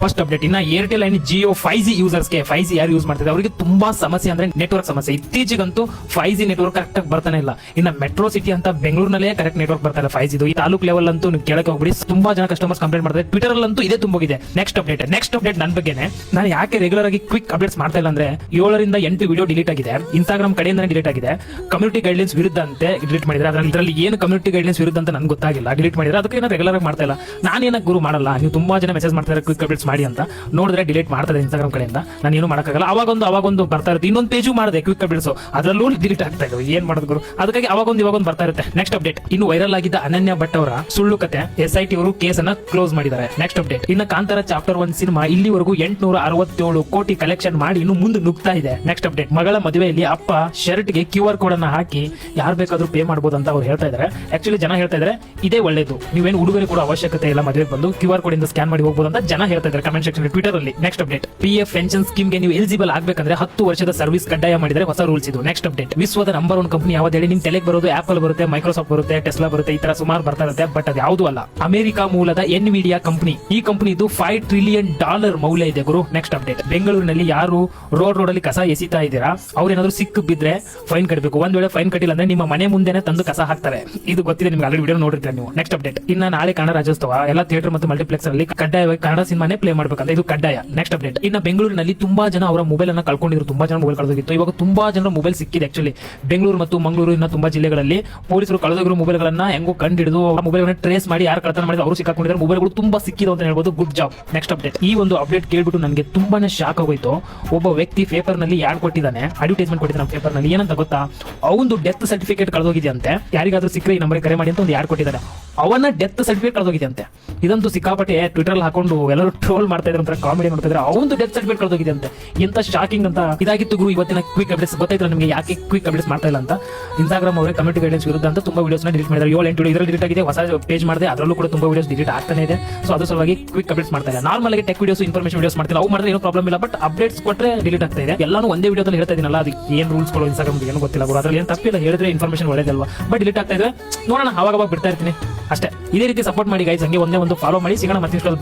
First update. ಇನ್ನ Airtel and Jio 5G ಯೂಸರ್ಸ್ಗೆ 5G ಯಾರು ಯೂಸ್ ಮಾಡ್ತಿದ್ದಾರೆ ಅವರಿಗೆ ತುಂಬಾ ಸಮಸ್ಯೆ ಅಂದ್ರೆ ನೆಟ್ವರ್ಕ್ ಸಮಸ್ಯೆ. ಇತ್ತೀಚೆಗಂತೂ 5G ನೆಟ್ವರ್ಕ್ ಕರೆಕ್ಟ್ ಆಗಿ ಬರ್ತಾನೆ ಇಲ್ಲ. ಇನ್ನ ಮೆಟ್ರೋ ಸಿಟಿ ಅಂತ ಬೆಂಗಳೂರಿನಲ್ಲೇ ಕರೆಕ್ಟ್ ನೆಟ್ವರ್ಕ್ ಬರ್ತಾ ಇಲ್ಲ 5G. ಈ ತಾಲೂಕು ಲೆವೆಲ್ ಅಂತೂ ನೀವು ಕೇಳಕ್ಕೆ ಹೋಗ್ಬಿಡಿ, ತುಂಬಾ ಜನ ಕಸ್ಟಮರ್ಸ್ ಕಂಪ್ಲೇಂಟ್ ಮಾಡ್ತಾರೆ. ಟ್ವಿಟರ್ ಅಲ್ಲಂತೂ ಇದೇ ತುಂಬೋಗಿದೆ. ನೆಕ್ಸ್ಟ್ ಅಪ್ಡೇಟ್ ನನ್ನ ಬಗ್ಗೆನೆ. ನಾನು ಯಾಕೆ ರೆಗ್ಯುಲರ್ ಆಗಿ ಕ್ವಿಕ್ ಅಪ್ಡೇಟ್ಸ್ ಮಾಡ್ತಾ ಇಲ್ಲ ಅಂದ್ರೆ 7ರಿಂದ 8 ವಿಡಿಯೋ ಡಿಲೀಟ್ ಆಗಿದೆ. ಇನ್ಸ್ಟಾಗ್ರಾಮ್ ಕಡೆಯಿಂದ ಡಿಲೀಟ್ ಆಗಿದೆ. ಕಮ್ಯುನಿಟಿ ಗೈಡ್ಲೈನ್ಸ್ ವಿರುದ್ಧ ಅಂತ ಡಿಲೀಟ್ ಮಾಡಿದ್ರೆ, ಇದರಲ್ಲಿ ಏನು ಕಮ್ಯುನಿಟಿ ಗೈಡ್ಲೈನ್ಸ್ ವಿರುದ್ಧ ಅಂತ ನನಗೆ ಗೊತ್ತಾಗಿಲ್ಲ, ಡಿಲೀಟ್ ಮಾಡಿದ್ರೆ. ಅದಕ್ಕೆ ನಾನು ರೆಗ್ಯುಲರ್ ಆಗಿ ಮಾಡ್ತಾ ಇಲ್ಲ. ನಾನೇನಕ್ಕೆ ಗುರು ಮಾಡಲ್ಲ, ನೀವು ತುಂಬಾ ಜನ ಮೆಸೇಜ್ ಮಾಡ್ತಾರೆ ಕ್ವಿಕ್ ಅಪ್ಡೇಟ್ಸ್ ಮಾಡಿ ಅಂತ, ನೋಡಿದ್ರೆ ಡಿಲೀಟ್ ಮಾಡ್ತಾರೆ ಇನ್ಸ್ಟಾಗ್ರಾಮ್ ಕಡೆಯಿಂದ. ನಾನು ಏನು ಮಾಡೋಕ್ಕಾಗಲ್ಲ. ಅವಾಗೊಂದು ಬರ್ತಾ ಇರುತ್ತೆ. ಇನ್ನೊಂದು ಪೇಜು ಮಾಡಿದೆ ಕ್ವಿಕ್ ಅಪ್ಡೇಟ್ಸ್, ಅದರಲ್ಲೂ ಡಿಲೀಟ್ ಆಗ್ತಾ ಇದ್ದಾವೆ. ಏನ್ ಮಾಡೋದು ಗುರು? ಅದಕ್ಕಾಗಿ ಇವಾಗೊಂದು ಬರ್ತಾ ಇರುತ್ತೆ. ನೆಕ್ಸ್ಟ್ ಅಪ್ಡೇಟ್, ಇನ್ನು ವೈರಲ್ ಆಗಿದ್ದ ಅನನ್ಯ ಭಟ್ ಅವರ ಸುಳ್ಳು ಕತೆ SIT ಅವರು ಕೇಸ್ ಅನ್ನ ಕ್ಲೋಸ್ ಮಾಡಿದ್ದಾರೆ. ನೆಕ್ಸ್ಟ್ ಅಪ್ಡೇಟ್, ಇನ್ನು ಕಾಂತಾರ ಚಾಪ್ಟರ್ 1 ಸಿನಿಮಾ ಇಲ್ಲಿವರೆಗೂ 867 ಕೋಟಿ ಕಲೆಕ್ಷನ್ ಮಾಡಿ ಇನ್ನು ಮುಂದೆ ನುಗ್ತಾ ಇದೆ. ನೆಕ್ಸ್ಟ್ ಅಪ್ಡೇಟ್, ಮಗಳ ಮದುವೆಯಲ್ಲಿ ಅಪ್ಪ ಶರ್ಟ್ ಗೆ QR ಕೋಡ್ ಅನ್ನ ಹಾಕಿ ಯಾರು ಬೇಕಾದ್ರೂ ಪೇ ಮಾಡಬಹುದು ಅಂತ ಅವ್ರು ಹೇಳ್ತಾ ಇದ್ದಾರೆ. ಆಕ್ಚುಲಿ ಜನ ಹೇಳ್ತಾ ಇದ್ದಾರೆ ಇದೇ ಒಳ್ಳೇದು, ನೀವೇನು ಉಡುಗೊರೆ ಕೂಡ ಅವಶ್ಯಕತೆ ಇಲ್ಲ, ಮದುವೆಗೆ ಬಂದು QR ಕೋಡ್ ಇಂದ ಸ್ಕ್ಯಾನ್ ಮಾಡಿ ಹೋಗಬಹುದು ಅಂತ ಜನ ಹೇಳ್ತಾ ಇದ್ದಾರೆ ಕಮೆಂಟ್ ಸೆಕ್ಷನ್ ಟ್ವಿಟರ್ ಅಲ್ಲಿ. Next update, PF pension scheme ಗೆ ನೀವು ಎಲಿಜಿಬಲ್ ಆಗಬೇಕಂದ್ರೆ 10 ವರ್ಷದ ಸರ್ವಿಸ್ ಕಡ್ಡಾಯ ಮಾಡಿದರೆ ಹೊಸ ರೂಲ್ಸ್ ಇದು. ನೆಕ್ಸ್ಟ್ ಅಪ್ಡೇಟ್, ವಿಶ್ವದ ನಂಬರ್ 1 ಕಂಪನಿ ಯಾವ್ದು ಹೇಳಿ? ನಿಮ್ ತಲೆಗೆ ಬರೋದು ಆಪಲ್ ಬರುತ್ತೆ, ಮೈಕ್ರೋಸಾಫ್ಟ್ ಬರುತ್ತೆ, ಟೆಸ್ಲಾ ಬರುತ್ತೆ, ಈ ತರ ಸುಮಾರು ಬರ್ತಾ ಇರುತ್ತೆ. ಬಟ್ ಅದು ಯಾವುದು ಅಲ್ಲ, ಅಮೆರಿಕ ಮೂಲದ ಎನ್ವಿಡಿಯಾ ಕಂಪನಿ. ಈ ಕಂಪನಿದು $5 ಟ್ರಿಲಿಯನ್ ಮೌಲ್ಯ ಇದೆ ಗುರು. ನೆಕ್ಸ್ಟ್ ಅಪ್ಡೇಟ್, ಬೆಂಗಳೂರಿನಲ್ಲಿ ಯಾರು ರೋಡ್ ಅಲ್ಲಿ ಕಸ ಎಸಿತಾ ಇದ್ದೀರಾ ಅವ್ರೇನಾದ್ರೂ ಸಿಕ್ಕು ಬಿದ್ರೆ ಫೈನ್ ಕಟ್ಟಬೇಕು. ಒಂದ್ ವೇಳೆ ಫೈನ್ ಕಟ್ಟಿಲ್ಲ ಅಂದ್ರೆ ನಿಮ್ಮ ಮನೆ ಮುಂದೆನೆ ತಂದು ಕಸ ಹಾಕ್ತಾರೆ. ಇದು ಗೊತ್ತಿದೆ ನಿಮ್ಗೆ, ಆಲ್ರೆಡಿ ವಿಡಿಯೋ ನೋಡಿರ್ತೀರ ನೀವು. ನೆಕ್ಸ್ಟ್ ಅಪ್ಡೇಟ್, ಇನ್ನ ನಾಳೆ ಕನ್ನಡ ರಾಜ್ಯೋತ್ಸವ ಎಲ್ಲ ಥಿಯೇಟರ್ ಮತ್ತು ಮಲ್ಟಿಪ್ಲೆಕ್ಸ್ ಅಲ್ಲಿ ಕಡ್ಡಾಯವಾಗಿ ಕನ್ನಡ ಸಿನಿಮಾನೇ ಪ್ಲೇ ಮಾಡ್ಬೇಕಂತ, ಇದು ಕಡ್ಡಾಯ. ನೆಕ್ಸ್ಟ್ ಅಪ್ಡೇಟ್, ಇನ್ನ ಬೆಂಗಳೂರಿನಲ್ಲಿ ತುಂಬಾ ಜನ ಅವರ ಮೊಬೈಲ್ ಅನ್ನ ಕಳ್ಕೊಂಡಿದ್ರು, ತುಂಬಾ ಜನ ಮೊಬೈಲ್ ಕಳೆದೋಗಿತ್ತು. ಇವಾಗ ತುಂಬಾ ಜನ ಮೊಬೈಲ್ ಸಿಕ್ಕಿದೆ. ಆಕ್ಚುಲಿ ಬೆಂಗಳೂರು ಮತ್ತು ಮಂಗಳೂರು ಇನ್ನ ತುಂಬಾ ಜಿಲ್ಲೆಗಳಲ್ಲಿ ಪೊಲೀಸರು ಕಳೆದೋಗಿರೋ ಮೊಬೈಲ್ ಗಳನ್ನ ಹೆಂಗೋ ಕಂಡಿಡಿದು ಮೊಬೈಲ್ ಟ್ರೇಸ್ ಮಾಡಿ ಯಾರು ಕಳ್ತನ ಮಾಡಿದ್ರು ಅವರು ಸಿಕ್ಕಾಕೊಂಡಿದ್ದಾರೆ. ಮೊಬೈಲ್ಗಳು ತುಂಬಾ ಸಿಕ್ಕಿದೆ ಅಂತ ಹೇಳ್ಬೋದು. Good job. ನೆಕ್ಸ್ಟ್ ಅಪ್ಡೇಟ್, ಈ ಒಂದು ಅಪ್ಡೇಟ್ ಕೇಳ್ಬಿಟ್ಟು ನನಗೆ ತುಂಬಾನೇ ಶಾಕ್ ಆಗೋಯ್ತು. ಒಬ್ಬ ವ್ಯಕ್ತಿ ಪೇಪರ್ ನಲ್ಲಿ ಯಾಡ್ ಕೊಟ್ಟಿದ್ದಾನೆ, ಅಡ್ವರ್ಟೈಸ್ಮೆಂಟ್ ಕೊಟ್ಟಿದ್ದಾನೆ ಪೇಪರ್ ನಲ್ಲಿ. ಏನಂತ ಗೊತ್ತಾ? ಅವನು ಡೆತ್ ಸರ್ಟಿಫಿಕೇಟ್ ಕಳೆದೋಗಿದೆ ಅಂತೆ. ಯಾರಿಗಾದ್ರೂ ಸಿಕ್ಕರೆ ಈ ನಂಬರ್ ಕರೆ ಮಾಡಿ ಅಂತ ಒಂದು ಯಾಡ್ ಕೊಟ್ಟಿದ್ದಾನೆ. ಅವನ ಡೆತ್ ಸರ್ಟಿಫಿಕೇಟ್ ಕಳೆದೋಗಿದೆ ಅಂತೆ. ಇದಂತೂ ಸಿಕ್ಕಾಪಟ್ಟೆ ಟ್ವಿಟರ್ ಅಲ್ಲಿ ಹಾಕೊಂಡು ಎಲ್ಲರೂ ಟ್ರೋಲ್ ಮಾಡ್ತಾ ಇದ್ರು, ಕಾಮಿಡಿ ಮಾಡ್ತಾ ಇದ್ದಾರೆ. ಅವನು ಡೆತ್ ಸರ್ಟಿಫಿಕೇಟ್ ಕಳೆದೋಗಿದೆ ಅಂತೆ. ಎಂತ ಶಾಕಿಂಗ್ ಅಂತ. ಇದಾಗಿತ್ತು ಗುರು ಇವತ್ತಿನ ಕ್ವಿಕ್ ಅಪ್ಡೇಟ್ಸ್. ಗೊತ್ತಾಯ್ತು ನಿಮಗೆ ಯಾಕೆ ಕ್ವಿಕ್ ಅಪ್ಡೇಟ್ಸ್ ಮಾಡ್ತಾ ಇಲ್ಲ ಅಂತ? ಇನ್ಸ್ಟಾಗ್ರಾಮ್ ಅವರೇ ಕಮ್ಯುನಿಟಿ ಗೈಡ್ಲೈನ್ಸ್ ವಿರುದ್ಧ ಅಂತ ತುಂಬಾ ವಿಡಿಯೋಸ್ ಡಿಲೀಟ್ ಮಾಡಿದ್ದಾರೆ. 7-8 ವಿಡಿಯೋ ಇದರಲ್ಲಿ ಡಿಲೀಟ್ ಆಗಿದೆ. ಹೊಸ ಪೇಜ್ ಮಾಡಿದೆ, ಅದರಲ್ಲೂ ಕೂಡ ತುಂಬಾ ವಿಡಿಯೋಸ್ ಡಿಲೀಟ್ ಆಗ್ತಾನೆ ಇದೆ. ಸೊ ಅದ್ರ ಸಲುವಾಗಿ ಕ್ವಿಕ್ ಅಪ್ಡೇಟ್ಸ್ ಮಾಡ್ತಾ ಇಲ್ಲ. ನಾರ್ಮಲ್ ಆಗಿ ಟೆಕ್ ವಿಡಿಯೋಸ್, ಇನ್ಫಾರ್ಮೇಷನ್ ವಿಡಿಯೋಸ್ ಮಾಡ್ತಿಲ್ಲ, ಅವು ಮಾಡಿದ್ರೆ ಏನೋ ಪ್ರಾಬ್ಲಮ್ ಇಲ್ಲ. ಬಟ್ ಅಪ್ಡೇಟ್ಸ್ ಕೊಟ್ಟರೆ ಡಿಲೀಟ್ ಆಗ್ತಾ ಇದೆ. ಎಲ್ಲಾನು ಒಂದೇ ವಿಡಿಯೋದಲ್ಲಿ ಹೇಳ್ತಾ ಇದೀನಲ್ಲ, ಅದಕ್ಕೆ ಏನ್ ರೂಲ್ಸ್ ಗಳು ಇನ್ಸ್ಟಾಗ್ರಾಮ್ ಏನು ಗೊತ್ತಿಲ್ಲ ಗುರು. ಅದ್ರಲ್ಲಿ ಏನು ತಪ್ಪಿಲ್ಲ, ಹೇಳಿದ್ರೆ ಇನ್ಫಾರ್ಮೇಷನ್ ಒಳ್ಳೇದಲ್ವಾ. ಬಟ್ ಡಿಲೀಟ್ ಆಗ್ತಾ ಇದೆ. ನೋಡೋಣ, ಅವಾಗ ಬಿಡ್ತಾ ಇರ್ತೀನಿ ಅಷ್ಟೇ. ಇದೇ ರೀತಿ ಸಪೋರ್ಟ್ ಮಾಡಿ ಗೈಸ್. ಹಂಗೆ ಒಂದೇ ಒಂದು ಫಾಲೋ ಮಾಡಿ. ಸಿಗೋಣ ಮತ್ತೆ